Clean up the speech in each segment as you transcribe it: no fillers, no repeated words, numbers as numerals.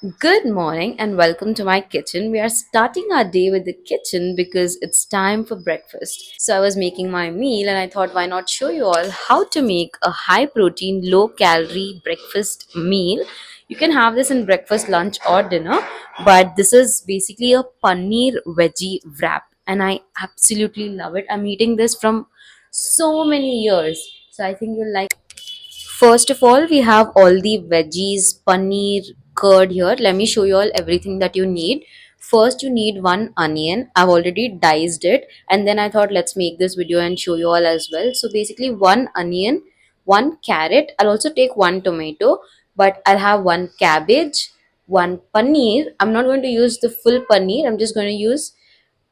Good morning and welcome to my kitchen. We are starting our day with the kitchen because it's time for breakfast. So I was making my meal and I thought why not show you all how to make a high protein, low calorie breakfast meal. You can have this in breakfast, lunch or dinner, but this is basically a paneer veggie wrap and I absolutely love it. I'm eating this from so many years. So I think you'll like. First of all, we have all the veggies, paneer, curd here. Let me show you all everything that you need. First, you need one onion. I've already diced it, and then I thought let's make this video and show you all as well. So basically, one onion, one carrot. I'll also take one tomato, but I'll have one cabbage, one paneer. I'm not going to use the full paneer. I'm just going to use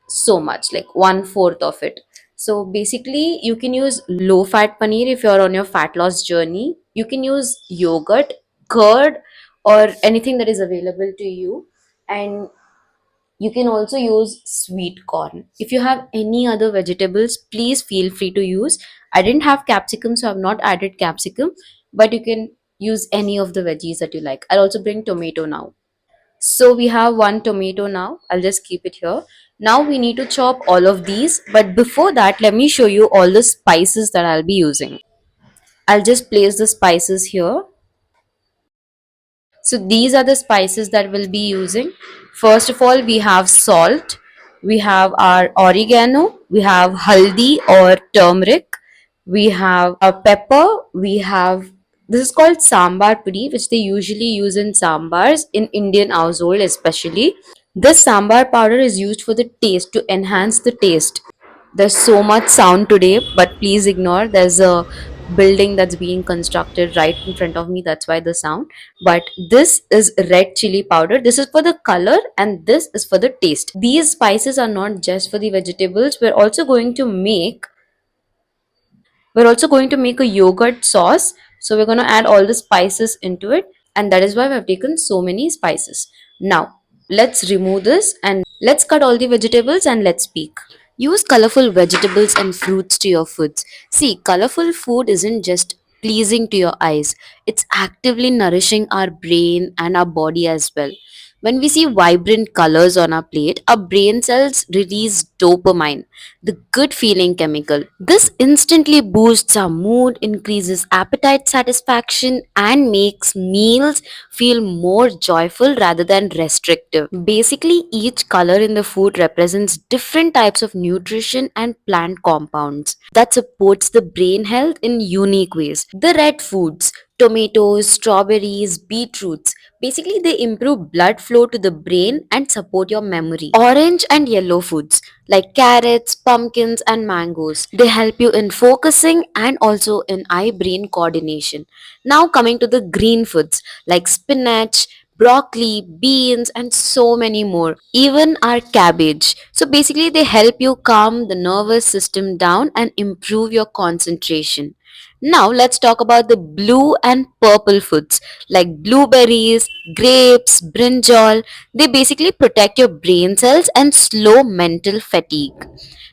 so much, like one fourth of it. So basically, you can use low fat paneer if you're on your fat loss journey. You can use yogurt, curd, or anything that is available to you. And you can also use sweet corn. If you have any other vegetables, please feel free to use. I didn't have capsicum, so I've not added capsicum, but you can use any of the veggies that you like. I'll also bring tomato now. So we have one tomato now. I'll just keep it here. Now we need to chop all of these. But before that, let me show you all the spices that I'll be using. I'll just place the spices here. So these are the spices that we'll be using. First of all, we have salt. We have our oregano. We have haldi or turmeric. We have a pepper. We have, this is called sambar puri, which they usually use in sambars in Indian household especially. This sambar powder is used for the taste, to enhance the taste. There's so much sound today, but please ignore. There's a building that's being constructed right in front of me. That's why the sound. But this is red chili powder. This is for the color and this is for the taste. These spices are not just for the vegetables. We're also going to make a yogurt sauce. So we're going to add all the spices into it, and that is why we have taken so many spices. Now, let's remove this and let's cut all the vegetables and let's speak. Use colorful vegetables and fruits to your foods. See, colorful food isn't just pleasing to your eyes, it's actively nourishing our brain and our body as well. When we see vibrant colors on our plate, our brain cells release dopamine, the good feeling chemical. This instantly boosts our mood, increases appetite satisfaction, and makes meals feel more joyful rather than restrictive. Basically, each color in the food represents different types of nutrition and plant compounds that supports the brain health in unique ways. The red foods, tomatoes, strawberries, beetroots, basically they improve blood flow to the brain and support your memory. Orange and yellow foods like carrots, pumpkins, and mangoes. They help you in focusing and also in eye brain coordination. Now, coming to the green foods like spinach, broccoli, beans, and so many more. Even our cabbage. So, basically, they help you calm the nervous system down and improve your concentration. Now, let's talk about the blue and purple foods like blueberries, grapes, brinjal. They basically protect your brain cells and slow mental fatigue.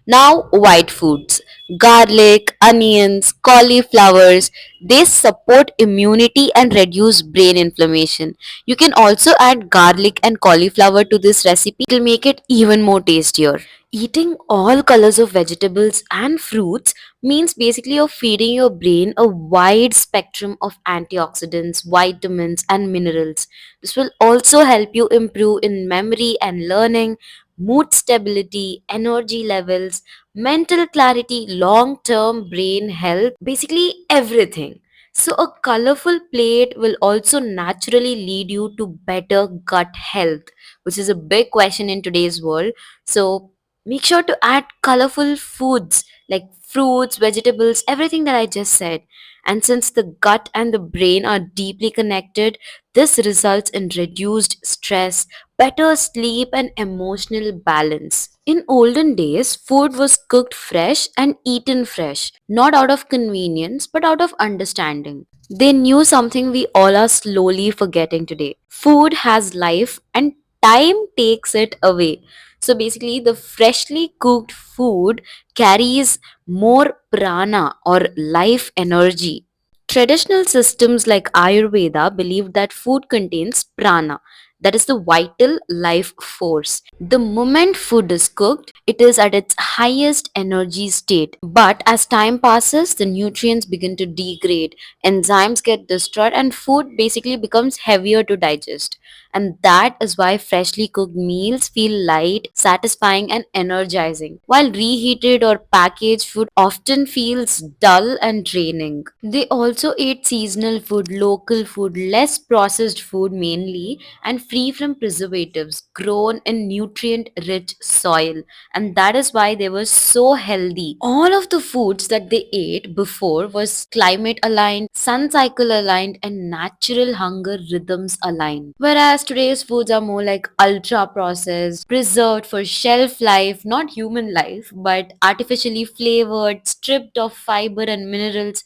Now, white foods, garlic, onions, cauliflowers, they support immunity and reduce brain inflammation. You can also add garlic and cauliflower to this recipe, it will make it even more tastier. Eating all colors of vegetables and fruits means basically you're feeding your brain a wide spectrum of antioxidants, vitamins, and minerals. This will also help you improve in memory and learning, mood stability, energy levels, mental clarity, long term brain health, basically everything. So, a colorful plate will also naturally lead you to better gut health, which is a big question in today's world. So, make sure to add colorful foods like fruits, vegetables, everything that I just said. And since the gut and the brain are deeply connected, this results in reduced stress, better sleep, and emotional balance. In olden days, food was cooked fresh and eaten fresh, not out of convenience but out of understanding. They knew something we all are slowly forgetting today. Food has life and time takes it away. So basically, the freshly cooked food carries more prana or life energy. Traditional systems like Ayurveda believe that food contains prana, That is the vital life force. The moment food is cooked, it is at its highest energy state. But as time passes, the nutrients begin to degrade, enzymes get destroyed, and food basically becomes heavier to digest. And that is why freshly cooked meals feel light, satisfying, and energizing, while reheated or packaged food often feels dull and draining. They also ate seasonal food, local food, less processed food mainly, and free from preservatives, grown in nutrient rich soil. And that is why they were so healthy. All of the foods that they ate before was climate aligned, sun cycle aligned, and natural hunger rhythms aligned. Whereas today's foods are more like ultra processed, preserved for shelf life, not human life, but artificially flavored, stripped of fiber and minerals.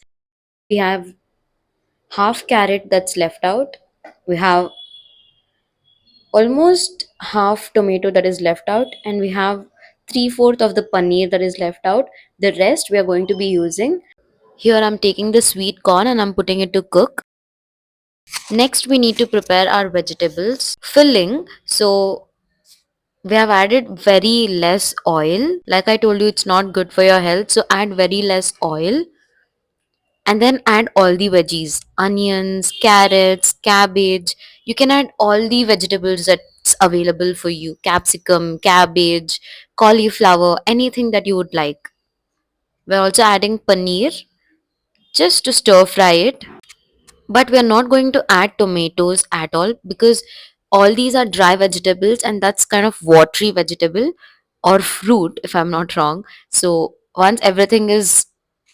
We have half carrot that's left out. We have almost half tomato that is left out, and we have three-fourth of the paneer that is left out. The rest we are going to be using. Here I'm taking the sweet corn and I'm putting it to cook. Next we need to prepare our vegetables. Filling. So we have added very less oil. Like I told you, it's not good for your health. So add very less oil and then add all the veggies, onions, carrots, cabbage. You can add all the vegetables that's available for you, capsicum, cabbage, cauliflower, anything that you would like. We're also adding paneer just to stir fry it, but we are not going to add tomatoes at all because all these are dry vegetables and that's kind of watery vegetable or fruit if I'm not wrong. So once everything is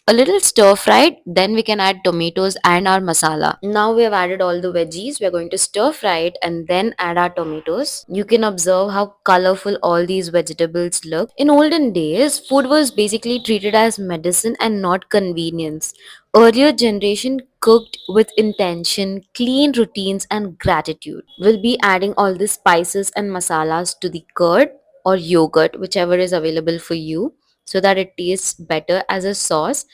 a little stir fried, then we can add tomatoes and our masala. Now we have added all the veggies. We are going to stir fry it and then add our tomatoes. You can observe how colorful all these vegetables look. In olden days, food was basically treated as medicine and not convenience. Earlier generation cooked with intention, clean routines and gratitude. We'll be adding all the spices and masalas to the curd or yogurt, whichever is available for you, so that it tastes better as a sauce.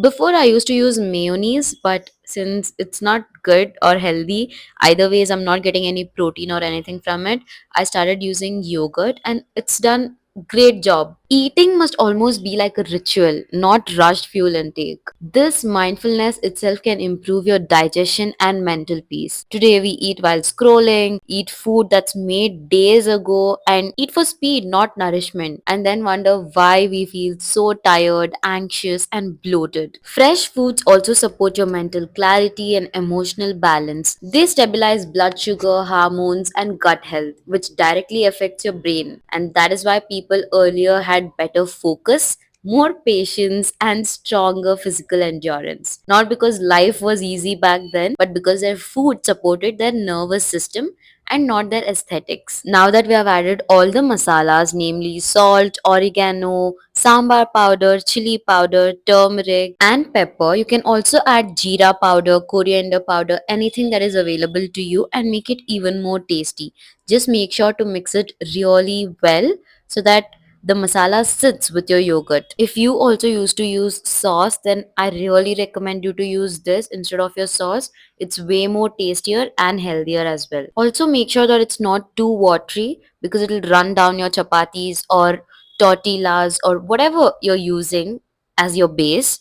Before I used to use mayonnaise, but since it's not good or healthy, either ways I'm not getting any protein or anything from it, I started using yogurt and it's done great job. Eating must almost be like a ritual, not rushed fuel intake. This mindfulness itself can improve your digestion and mental peace. Today we eat while scrolling, eat food that's made days ago, and eat for speed, not nourishment, and then wonder why we feel so tired, anxious, and bloated. Fresh foods also support your mental clarity and emotional balance. They stabilize blood sugar, hormones, and gut health, which directly affects your brain. And that is why people earlier had better focus, more patience, and stronger physical endurance. Not because life was easy back then, but because their food supported their nervous system and not their aesthetics. Now that we have added all the masalas, namely salt, oregano, sambar powder, chili powder, turmeric, and pepper, you can also add jeera powder, coriander powder, anything that is available to you and make it even more tasty. Just make sure to mix it really well so that the masala sits with your yogurt. If you also used to use sauce, then I really recommend you to use this instead of your sauce. It's way more tastier and healthier as well. Also make sure that it's not too watery because it'll run down your chapatis or tortillas or whatever you're using as your base.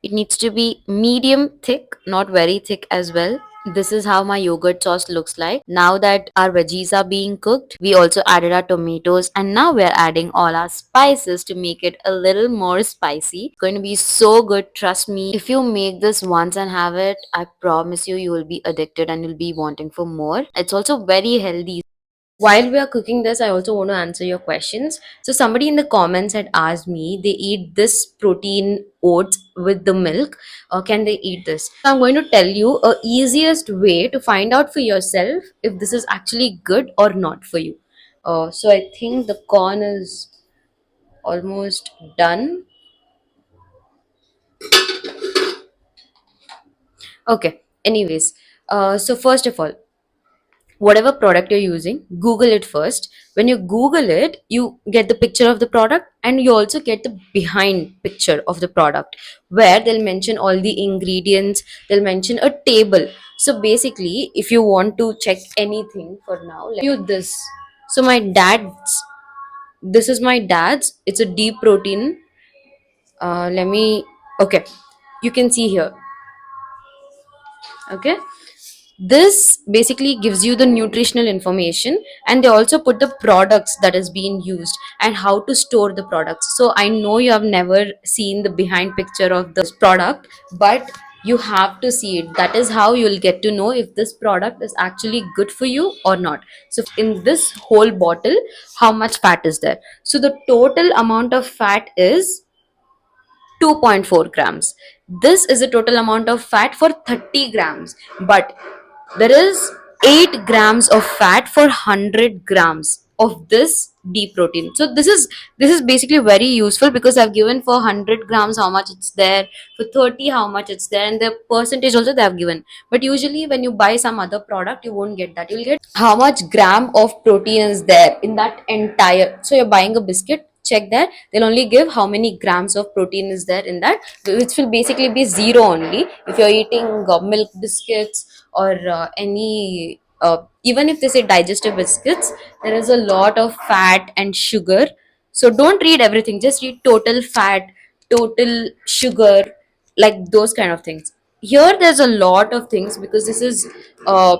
It needs to be medium thick, not very thick as well. This is how my yogurt sauce looks like. Now that our veggies are being cooked, we also added our tomatoes and now we're adding all our spices to make it a little more spicy. It's going to be so good, trust me. If you make this once and have it, I promise you, you will be addicted and you'll be wanting for more. It's also very healthy. While we are cooking this, I also want to answer your questions. So, somebody in the comments had asked me they eat this protein oats with the milk. Can they eat this? So, I'm going to tell you a easiest way to find out for yourself if this is actually good or not for you. So, I think the corn is almost done. Okay. Anyways, so first of all, whatever product you're using, Google it first. When you Google it, you get the picture of the product, and you also get the behind picture of the product, where they'll mention all the ingredients, they'll mention a table. So basically, if you want to check anything, for now, let me show you this. So my dad's, this is my dad's, it's a deep protein. Let me, okay, you can see here. Okay, this basically gives you the nutritional information, and they also put the products that is being used and how to store the products. So I know you have never seen the behind picture of this product, but you have to see it. That is how you'll get to know if this product is actually good for you or not. So in this whole bottle, how much fat is there? So the total amount of fat is 2.4 grams. This is the total amount of fat for 30 grams, but there is 8 grams of fat for 100 grams of this deep protein. So this is basically very useful, because I've given for 100 grams how much it's there, for 30 how much it's there, and the percentage also they have given. But usually when you buy some other product, you won't get that. You'll get how much gram of protein is there in that entire. So you're buying a biscuit, check there, they'll only give how many grams of protein is there in that, which will basically be zero only if you're eating milk biscuits or any even if they say digestive biscuits, there is a lot of fat and sugar. So don't read everything, just read total fat, total sugar, like those kind of things. Here there's a lot of things, because this is uh,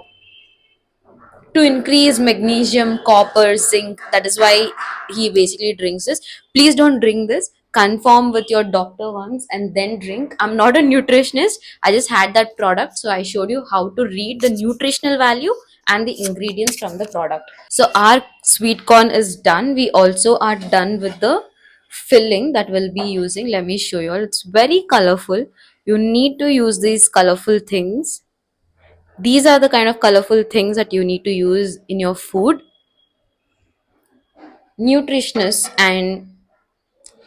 to increase magnesium, copper, zinc. That is why he basically drinks this. Please don't drink this. Confirm with your doctor once and then drink. I'm not a nutritionist. I just had that product, so I showed you how to read the nutritional value and the ingredients from the product. So our sweet corn is done. We also are done with the filling that we'll be using. Let me show you all. It's very colorful. You need to use these colorful things. These are the kind of colorful things that you need to use in your food. Nutritious and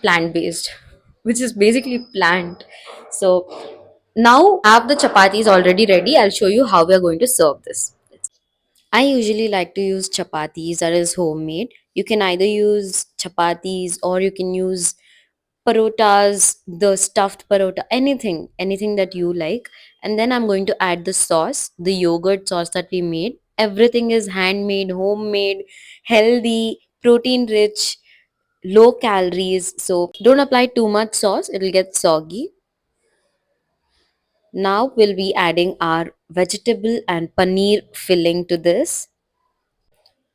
plant based, which is basically plant. So now I have the chapatis already ready. I'll show you how we are going to serve this. I usually like to use chapatis that is homemade. You can either use chapatis or you can use parotas, the stuffed parota, anything that you like. And then I'm going to add the sauce, the yogurt sauce that we made. Everything is handmade, homemade, healthy, protein rich, low calories. So don't apply too much sauce, it'll get soggy. Now we'll be adding our vegetable and paneer filling to this.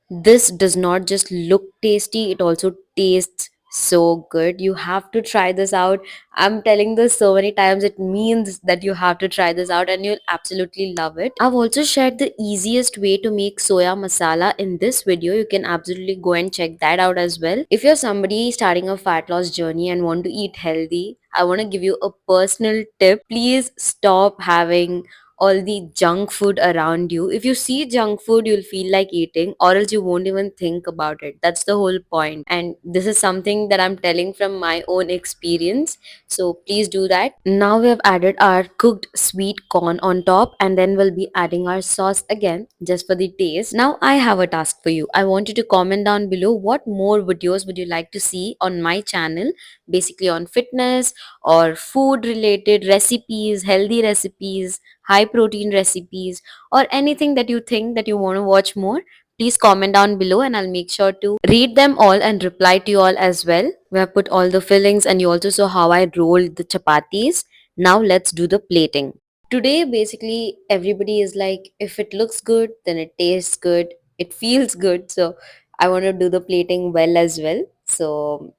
This does not just look tasty, it also tastes so good. You have to try this out. I'm telling this so many times, it means that you have to try this out and you'll absolutely love it. I've also shared the easiest way to make soya masala in this video. You can absolutely go and check that out as well. If you're somebody starting a fat loss journey and want to eat healthy, I want to give you a personal tip. Please stop having all the junk food around you. If you see junk food, you'll feel like eating, or else you won't even think about it. That's the whole point. And this is something that I'm telling from my own experience. So please do that. Now we have added our cooked sweet corn on top, and then we'll be adding our sauce again just for the taste. Now I have a task for you. I want you to comment down below what more videos would you like to see on my channel, basically on fitness or food related recipes, healthy recipes, high protein recipes, or anything that you think that you want to watch more. Please comment down below and I'll make sure to read them all and reply to you all as well. We have put all the fillings and you also saw how I rolled the chapatis. Now let's do the plating. Today basically everybody is like, if it looks good, then it tastes good, it feels good. So I want to do the plating well as well. So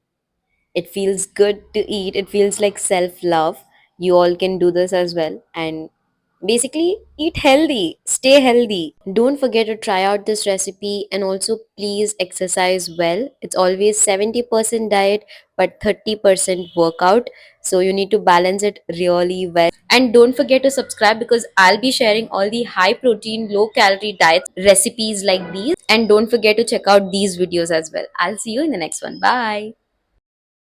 it feels good to eat, it feels like self love. You all can do this as well, and basically eat healthy, stay healthy. Don't forget to try out this recipe, and also please exercise well. It's always 70% diet but 30% workout, so you need to balance it really well. And don't forget to subscribe, because I'll be sharing all the high protein low calorie diet recipes like these. And don't forget to check out these videos as well. I'll see you in the next one. Bye.